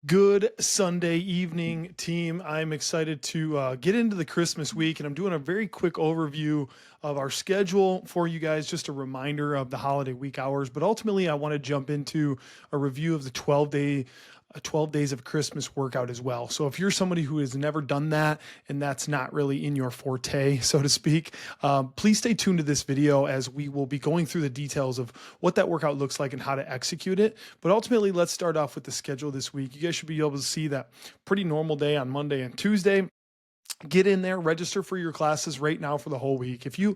Good Sunday evening, team. I'm excited to get into the Christmas week, and I'm doing a very quick overview of our schedule for you guys, just a reminder of the holiday week hours. But ultimately, I want to jump into a review of the 12 days of Christmas workout as well. So if you're somebody who has never done that and that's not really in your forte, so to speak, please stay tuned to this video as we will be going through the details of what that workout looks like and how to execute it. But ultimately, let's start off with the schedule this week. You guys should be able to see that pretty normal day on Monday and Tuesday. Get in there, register for your classes right now for the whole week. If you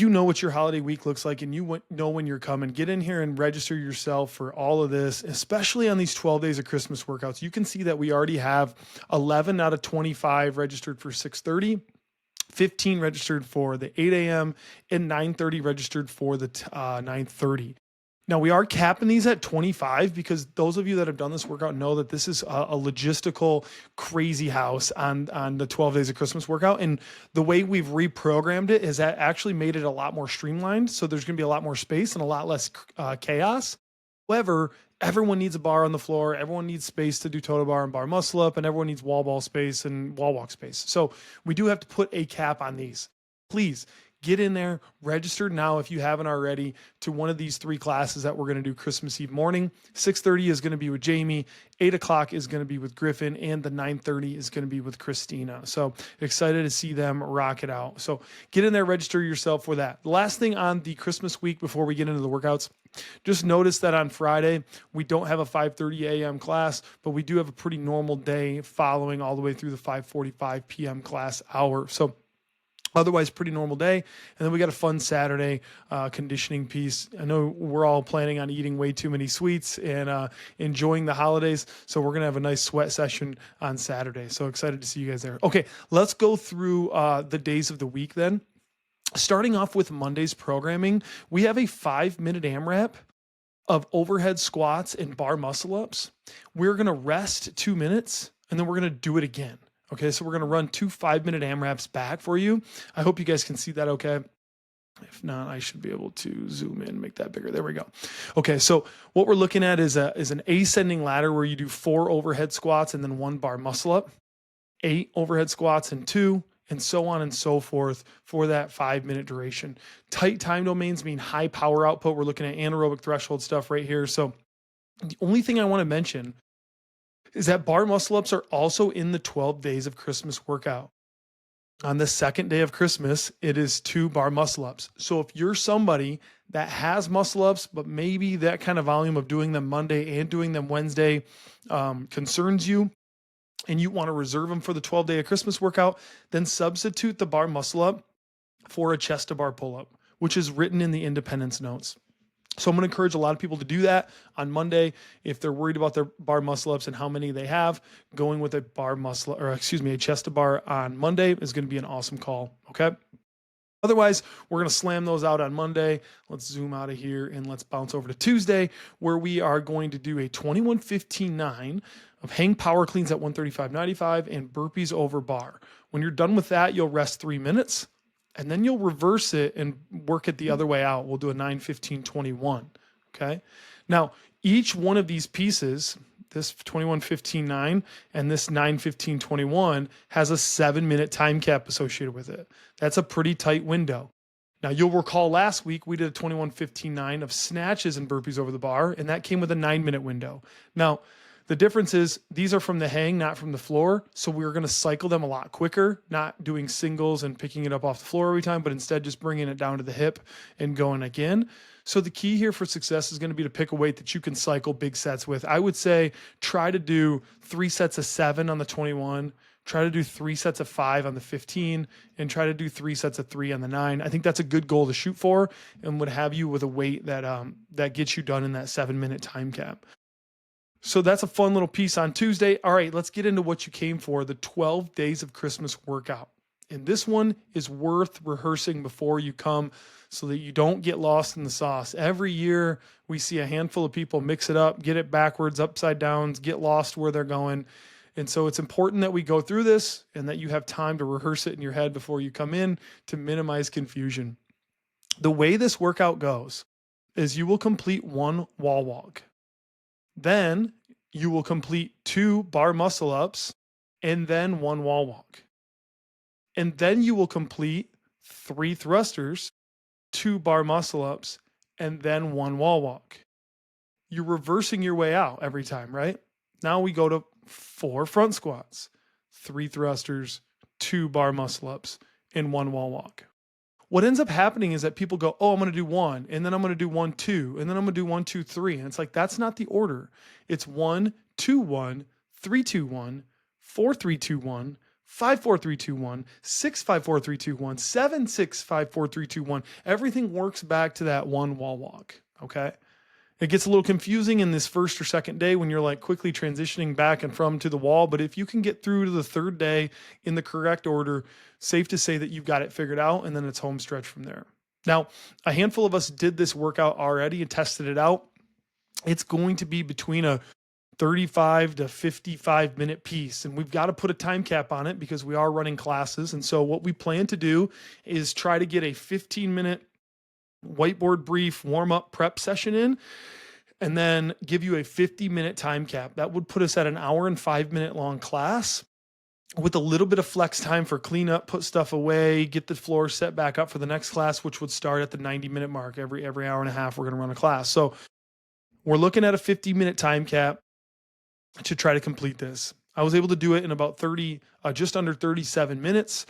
know what your holiday week looks like and you know when you're coming, get in here and register yourself for all of this, especially on these 12 days of Christmas workouts. You can see that we already have 11 out of 25 registered for 6:30. 15 registered for the 8 a.m. and 9:30 registered for the 9:30. Now we are capping these at 25 because those of you that have done this workout know that this is a logistical crazy house on the 12 days of Christmas workout. And the way we've reprogrammed it is that actually made it a lot more streamlined. So there's going to be a lot more space and a lot less chaos. However, everyone needs a bar on the floor. Everyone needs space to do total bar and bar muscle up, and everyone needs wall ball space and wall walk space. So we do have to put a cap on these. Please get in there, register now if you haven't already to one of these three classes that we're going to do Christmas Eve morning. 6:30 is going to be with Jamie, 8 o'clock is going to be with Griffin, and the 9:30 is going to be with Christina. So excited to see them rock it out. So get in there, register yourself for that. The last thing on the Christmas week before we get into the workouts, just notice that on Friday, we don't have a 5:30 a.m. class, but we do have a pretty normal day following all the way through the 5:45 p.m. class hour. So otherwise, pretty normal day. And then we got a fun Saturday conditioning piece. I know we're all planning on eating way too many sweets and enjoying the holidays. So we're going to have a nice sweat session on Saturday. So excited to see you guys there. Okay, let's go through the days of the week then. Starting off with Monday's programming, we have a 5-minute AMRAP of overhead squats and bar muscle ups. We're going to rest 2 minutes and then we're going to do it again. Okay, so we're going to run 2 5-minute AMRAPs back for you. I hope you guys can see that okay. If not, I should be able to zoom in, make that bigger. There we go. Okay, so what we're looking at is an ascending ladder where you do 4 overhead squats and then 1 bar muscle up, 8 overhead squats and 2, and so on and so forth for that 5-minute duration. Tight time domains mean high power output. We're looking at anaerobic threshold stuff right here. So the only thing I want to mention is that bar muscle ups are also in the 12 days of Christmas workout. On the second day of Christmas, it is 2 bar muscle ups. So if you're somebody that has muscle ups, but maybe that kind of volume of doing them Monday and doing them Wednesday concerns you, and you want to reserve them for the 12-day of Christmas workout, then substitute the bar muscle up for a chest to bar pull up, which is written in the independence notes. So I'm going to encourage a lot of people to do that on Monday. If they're worried about their bar muscle ups and how many they have, going with a chest to bar on Monday is going to be an awesome call. Okay. Otherwise, we're going to slam those out on Monday. Let's zoom out of here and let's bounce over to Tuesday, where we are going to do a 21-15-9 of hang power cleans at 135.95 and burpees over bar. When you're done with that, you'll rest 3 minutes. And then you'll reverse it and work it the other way out. We'll do a 9-15-21. Okay. Now, each one of these pieces, this 21-15-9 and this 9-15-21, has a 7-minute time cap associated with it. That's a pretty tight window. Now, you'll recall last week we did a 21-15-9 of snatches and burpees over the bar, and that came with a 9-minute window. Now, the difference is these are from the hang, not from the floor. So we're going to cycle them a lot quicker, not doing singles and picking it up off the floor every time, but instead just bringing it down to the hip and going again. So the key here for success is going to be to pick a weight that you can cycle big sets with. I would say try to do 3 sets of 7 on the 21, try to do 3 sets of 5 on the 15, and try to do 3 sets of 3 on the 9. I think that's a good goal to shoot for and would have you with a weight that gets you done in that 7-minute time cap. So that's a fun little piece on Tuesday. All right, let's get into what you came for, the 12 days of Christmas workout. And this one is worth rehearsing before you come so that you don't get lost in the sauce. Every year we see a handful of people mix it up, get it backwards, upside down, get lost where they're going. And so it's important that we go through this and that you have time to rehearse it in your head before you come in to minimize confusion. The way this workout goes is you will complete 1 wall walk. Then you will complete 2 bar muscle ups and then 1 wall walk. And then you will complete 3 thrusters, 2 bar muscle ups, and then 1 wall walk. You're reversing your way out every time, right? Now we go to 4 front squats, 3 thrusters, 2 bar muscle ups, and 1 wall walk. What ends up happening is that people go, oh, I'm going to do 1, and then I'm going to do 1, 2, and then I'm going to do 1, 2, 3. And it's like, that's not the order. It's 1, 2, 1, 3, 2, 1, 4, 3, 2, 1, 5, 4, 3, 2, 1, 6, 5, 4, 3, 2, 1, 7, 6, 5, 4, 3, 2, 1. Everything works back to that 1 wall walk. Okay. It gets a little confusing in this first or second day when you're like quickly transitioning back and from to the wall. But if you can get through to the third day in the correct order, safe to say that you've got it figured out, and then it's home stretch from there. Now, a handful of us did this workout already and tested it out. It's going to be between a 35 to 55 minute piece, and we've got to put a time cap on it because we are running classes. And so what we plan to do is try to get a 15-minute whiteboard brief warm-up prep session in, and then give you a 50-minute time cap. That would put us at an hour and 5-minute long class with a little bit of flex time for cleanup, put stuff away, get the floor set back up for the next class, which would start at the 90-minute mark. Every hour and a half, we're going to run a class. So we're looking at a 50-minute time cap to try to complete this. I was able to do it in about just under 37 minutes.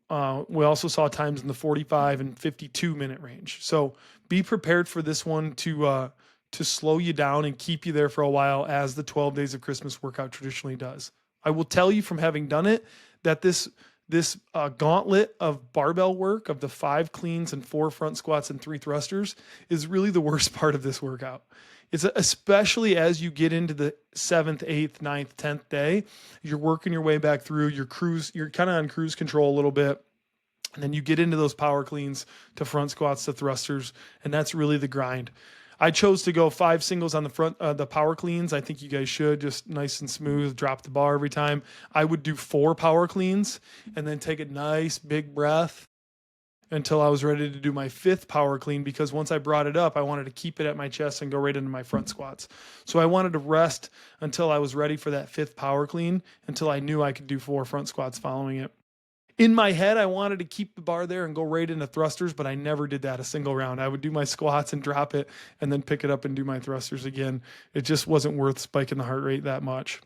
We also saw times in the 45 and 52 minute range. So be prepared for this one to slow you down and keep you there for a while, as the 12 days of Christmas workout traditionally does. I will tell you from having done it that this gauntlet of barbell work of the 5 cleans and 4 front squats and 3 thrusters is really the worst part of this workout. It's especially as you get into the 7th, 8th, 9th, 10th day, you're working your way back through you're kind of on cruise control a little bit. And then you get into those power cleans to front squats to thrusters. And that's really the grind. I chose to go 5 singles on the front, the power cleans. I think you guys should just nice and smooth, drop the bar every time. I would do 4 power cleans and then take a nice big breath until I was ready to do my 5th power clean, because once I brought it up, I wanted to keep it at my chest and go right into my front squats. So I wanted to rest until I was ready for that 5th power clean, until I knew I could do 4 front squats following it. In my head, I wanted to keep the bar there and go right into thrusters, but I never did that a single round. I would do my squats and drop it and then pick it up and do my thrusters again. It just wasn't worth spiking the heart rate that much.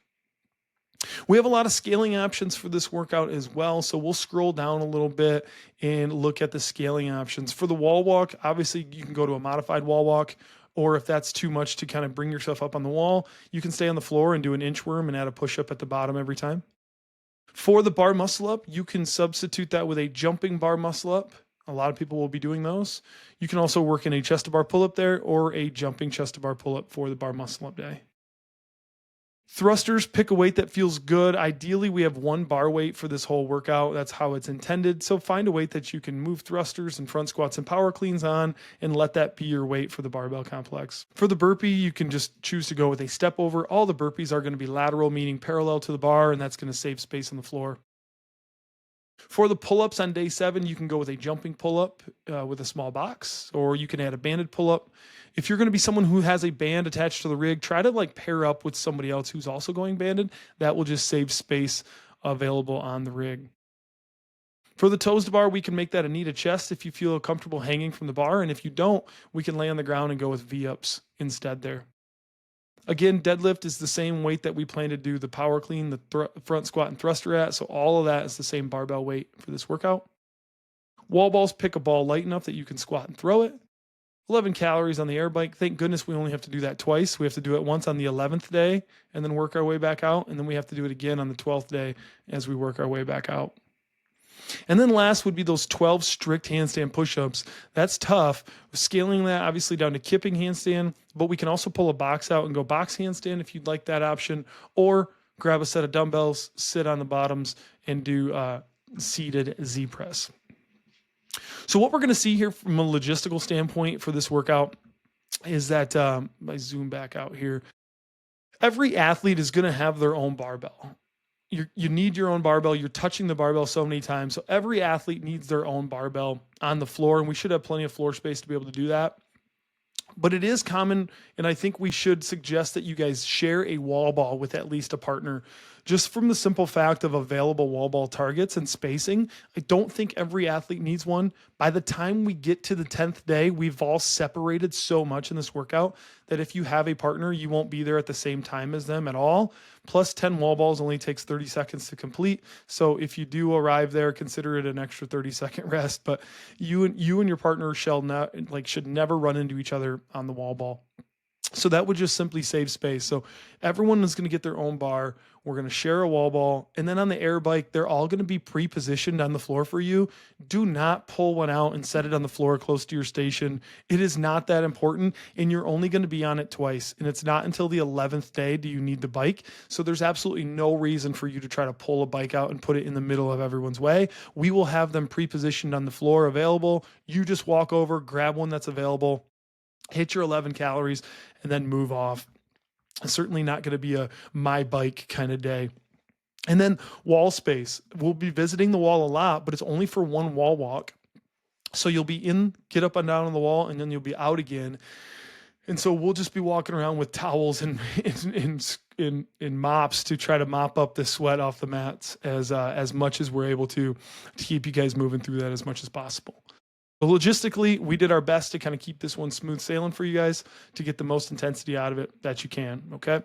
We have a lot of scaling options for this workout as well. So we'll scroll down a little bit and look at the scaling options. For the wall walk, obviously you can go to a modified wall walk, or if that's too much to kind of bring yourself up on the wall, you can stay on the floor and do an inchworm and add a push-up at the bottom every time. For the bar muscle up, you can substitute that with a jumping bar muscle up. A lot of people will be doing those. You can also work in a chest to bar pull-up there, or a jumping chest to bar pull-up for the bar muscle up day. Thrusters, pick a weight that feels good. Ideally, we have 1 bar weight for this whole workout. That's how it's intended. So find a weight that you can move thrusters and front squats and power cleans on, and let that be your weight for the barbell complex. For the burpee, you can just choose to go with a step over. All the burpees are going to be lateral, meaning parallel to the bar, and that's going to save space on the floor. For the pull-ups on day 7, you can go with a jumping pull-up with a small box, or you can add a banded pull-up. If you're going to be someone who has a band attached to the rig, try to pair up with somebody else who's also going banded. That will just save space available on the rig. For the toes to bar, we can make that a knee to chest if you feel comfortable hanging from the bar. And if you don't, we can lay on the ground and go with V-ups instead there. Again, deadlift is the same weight that we plan to do the power clean, the front squat and thruster at. So all of that is the same barbell weight for this workout. Wall balls, pick a ball light enough that you can squat and throw it. 11 calories on the air bike. Thank goodness we only have to do that twice. We have to do it once on the 11th day and then work our way back out. And then we have to do it again on the 12th day as we work our way back out. And then last would be those 12 strict handstand push-ups. That's tough. Scaling that obviously down to kipping handstand, but we can also pull a box out and go box handstand if you'd like that option, or grab a set of dumbbells, sit on the bottoms, and do seated Z press. So what we're going to see here from a logistical standpoint for this workout is that, I zoom back out here, every athlete is going to have their own barbell. You need your own barbell. You're touching the barbell so many times. So every athlete needs their own barbell on the floor, and we should have plenty of floor space to be able to do that. But it is common, and I think we should suggest that you guys share a wall ball with at least a partner, just from the simple fact of available wall ball targets and spacing. I don't think every athlete needs one. By the time we get to the 10th day, we've all separated so much in this workout that if you have a partner, you won't be there at the same time as them at all. Plus 10 wall balls only takes 30 seconds to complete. So if you do arrive there, consider it an extra 30-second rest. But you and your partner should never run into each other on the wall ball. So that would just simply save space. So everyone is going to get their own bar. We're going to share a wall ball. And then on the air bike, they're all going to be pre-positioned on the floor for you. Do not pull one out and set it on the floor close to your station. It is not that important. And you're only going to be on it twice. And it's not until the 11th day do you need the bike. So there's absolutely no reason for you to try to pull a bike out and put it in the middle of everyone's way. We will have them pre-positioned on the floor available. You just walk over, grab one that's available, hit your 11 calories, and then move off. It's certainly not going to be a my bike kind of day. And then wall space. We'll be visiting the wall a lot, but it's only for one wall walk. So you'll be in, get up and down on the wall, and then you'll be out again. And so we'll just be walking around with towels and in mops to try to mop up the sweat off the mats as much as we're able to keep you guys moving through that as much as possible. But logistically, we did our best to kind of keep this one smooth sailing for you guys to get the most intensity out of it that you can, okay?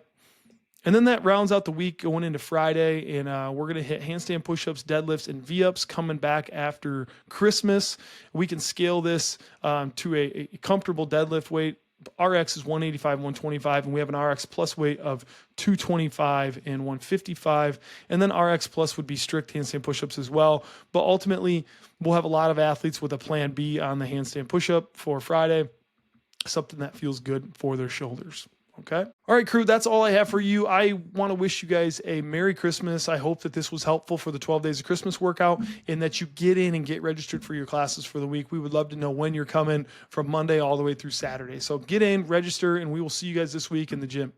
And then that rounds out the week going into Friday, and we're going to hit handstand push-ups, deadlifts, and V-ups coming back after Christmas. We can scale this to a comfortable deadlift weight. RX is 185, 125, and we have an RX plus weight of 225 and 155. And then RX plus would be strict handstand push-ups as well. But ultimately, we'll have a lot of athletes with a plan B on the handstand push-up for Friday, something that feels good for their shoulders. Okay. All right, crew, that's all I have for you. I want to wish you guys a Merry Christmas. I hope that this was helpful for the 12 days of Christmas workout and that you get in and get registered for your classes for the week. We would love to know when you're coming from Monday all the way through Saturday. So get in, register, and we will see you guys this week in the gym.